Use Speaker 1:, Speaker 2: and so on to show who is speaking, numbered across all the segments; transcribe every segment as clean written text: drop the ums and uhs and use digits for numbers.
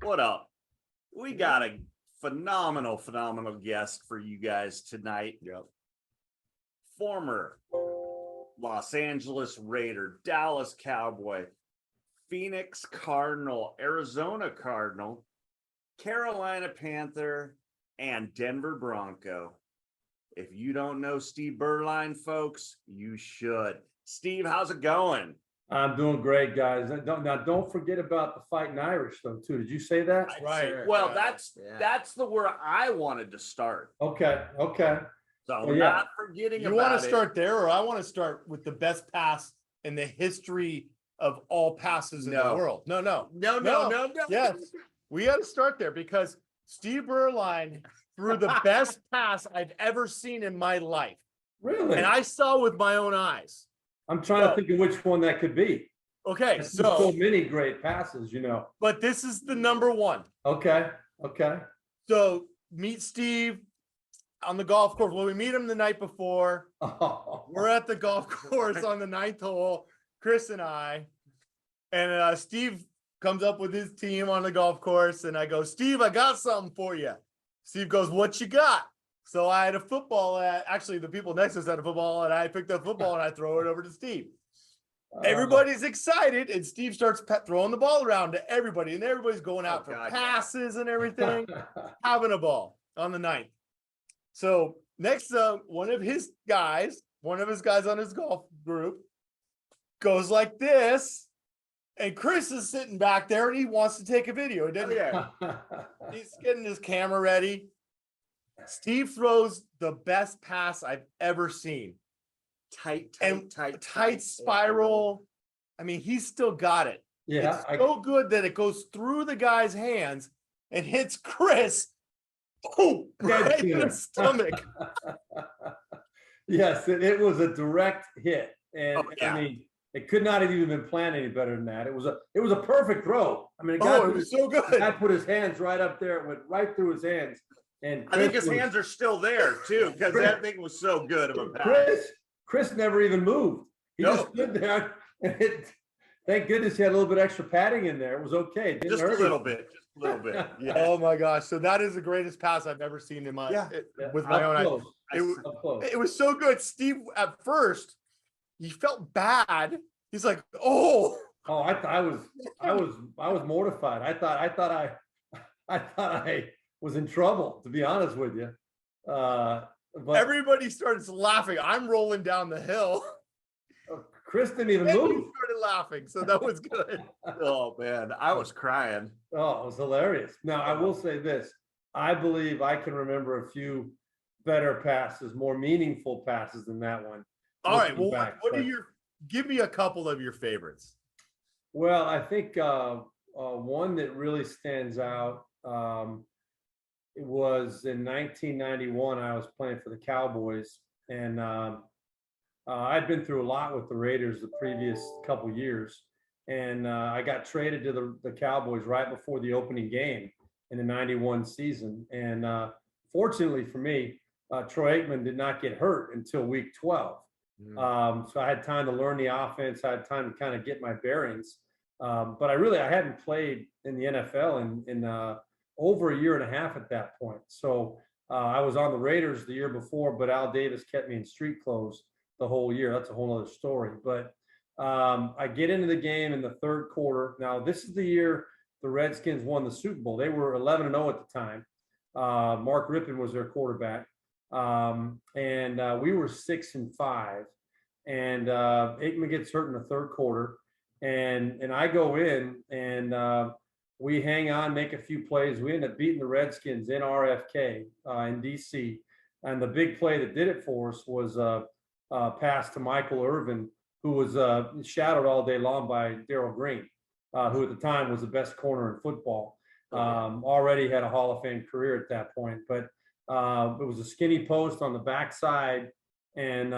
Speaker 1: What up? We got a phenomenal guest for you guys tonight.
Speaker 2: Yep.
Speaker 1: Former Los Angeles Raider, Dallas Cowboy, Phoenix Cardinal, Arizona Cardinal, Carolina Panther, and Denver Bronco. If you don't know Steve Beuelein, folks, you should. Steve, how's it going?
Speaker 3: I'm doing great, guys. Don't forget about the Fighting Irish, though, too. Did you say that?
Speaker 1: Right.
Speaker 2: Sure.
Speaker 1: Well,
Speaker 2: Yeah.
Speaker 1: that's the where I wanted to start.
Speaker 3: Okay.
Speaker 1: So
Speaker 3: Well, yeah.
Speaker 1: not forgetting
Speaker 2: You
Speaker 1: about
Speaker 2: want
Speaker 1: it.
Speaker 2: to start there, or I want to start with the best pass in the history of all passes in the world? No.
Speaker 1: No.
Speaker 2: Yes, we got to start there because Steve Beuelein threw the best pass I've ever seen in my life,
Speaker 3: Really?
Speaker 2: and I saw with my own eyes.
Speaker 3: I'm trying to think of which one that could be.
Speaker 2: Okay,
Speaker 3: There's
Speaker 2: so
Speaker 3: so many great passes,
Speaker 2: but this is the number one.
Speaker 3: Okay.
Speaker 2: So meet Steve on the golf course. Well, we meet him the night before.
Speaker 3: Oh,
Speaker 2: We're at the golf course on the 9th hole, Chris and I, and Steve comes up with his team on the golf course, and I go, Steve, I got something for you. Steve goes, what you got? So I had a football. Actually, the people next to us had a football, and I picked up football and I throw it over to Steve. Everybody's excited, and Steve starts throwing the ball around to everybody, and everybody's going out for passes and everything, having a ball on the 9th. So next, one of his guys on his golf group goes like this, and Chris is sitting back there, and he wants to take a video. He's getting his camera ready. Steve throws the best pass I've ever seen. Tight spiral. I mean, he's still got it.
Speaker 3: Yeah.
Speaker 2: It's so good that it goes through the guy's hands and hits Chris. Boom! Right in the stomach.
Speaker 3: Yes, it was a direct hit, and
Speaker 1: yeah.
Speaker 3: I mean, it could not have even been planned any better than that. It was a perfect throw. I mean,
Speaker 2: It was so
Speaker 3: the
Speaker 2: good.
Speaker 3: guy put his hands right up there. It went right through his hands. And
Speaker 1: I think his hands are still there too, because that thing was so good of a pass.
Speaker 3: Chris never even moved. He just stood there, and thank goodness he had a little bit extra padding in there. It was okay.
Speaker 1: Just a little bit. Yeah.
Speaker 2: Oh my gosh! So that is the greatest pass I've ever seen in my with my own eyes. It was so good. Steve, at first, he felt bad. He's like, "Oh,
Speaker 3: I was mortified. I thought I was in trouble, to be honest with you. But
Speaker 2: everybody starts laughing. I'm rolling down the hill.
Speaker 3: Chris didn't even
Speaker 2: And
Speaker 3: move.
Speaker 2: he started laughing, so that was good.
Speaker 1: Oh man, I was crying.
Speaker 3: Oh, it was hilarious. Now, I will say this. I believe I can remember a few better passes, more meaningful passes than that one.
Speaker 2: All right. Well, give me a couple of your favorites.
Speaker 3: Well, I think one that really stands out, it was in 1991. I was playing for the Cowboys, and I'd been through a lot with the Raiders the previous couple years, and I got traded to the Cowboys right before the opening game in the 91 season. And fortunately for me, Troy Aikman did not get hurt until week 12. So I had time to learn the offense. I had time to kind of get my bearings. But I hadn't played in the NFL in over a year and a half at that point. So I was on the Raiders the year before, but Al Davis kept me in street clothes the whole year. That's a whole other story. But I get into the game in the third quarter. Now, this is the year the Redskins won the Super Bowl. They were 11-0 at the time. Mark Rippon was their quarterback. And we were 6-5. And Aikman gets hurt in the third quarter. And I go in, and we hang on, make a few plays. We end up beating the Redskins in RFK in D.C. And the big play that did it for us was pass to Michael Irvin, who was shadowed all day long by Darryl Green, who at the time was the best corner in football. Already had a Hall of Fame career at that point. But it was a skinny post on the backside, and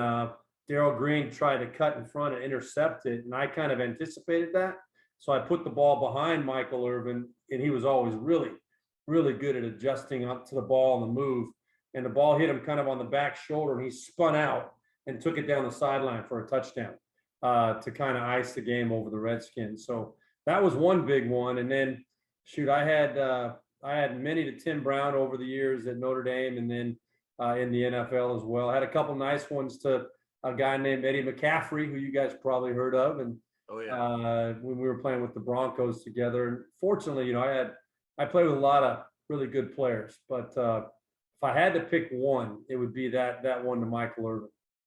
Speaker 3: Darryl Green tried to cut in front and intercept it, and I kind of anticipated that. So I put the ball behind Michael Irvin, and he was always really, really good at adjusting up to the ball on the move. And the ball hit him kind of on the back shoulder, and he spun out and took it down the sideline for a touchdown to kind of ice the game over the Redskins. So that was one big one. And then Shoot, I had many to Tim Brown over the years at Notre Dame, and then in the NFL as well. I had a couple nice ones to a guy named Eddie McCaffrey, who you guys probably heard of, and
Speaker 1: Oh yeah.
Speaker 3: when we were playing with the Broncos together. And fortunately, I played with a lot of really good players, but if I had to pick one, it would be that one to Michael Irvin.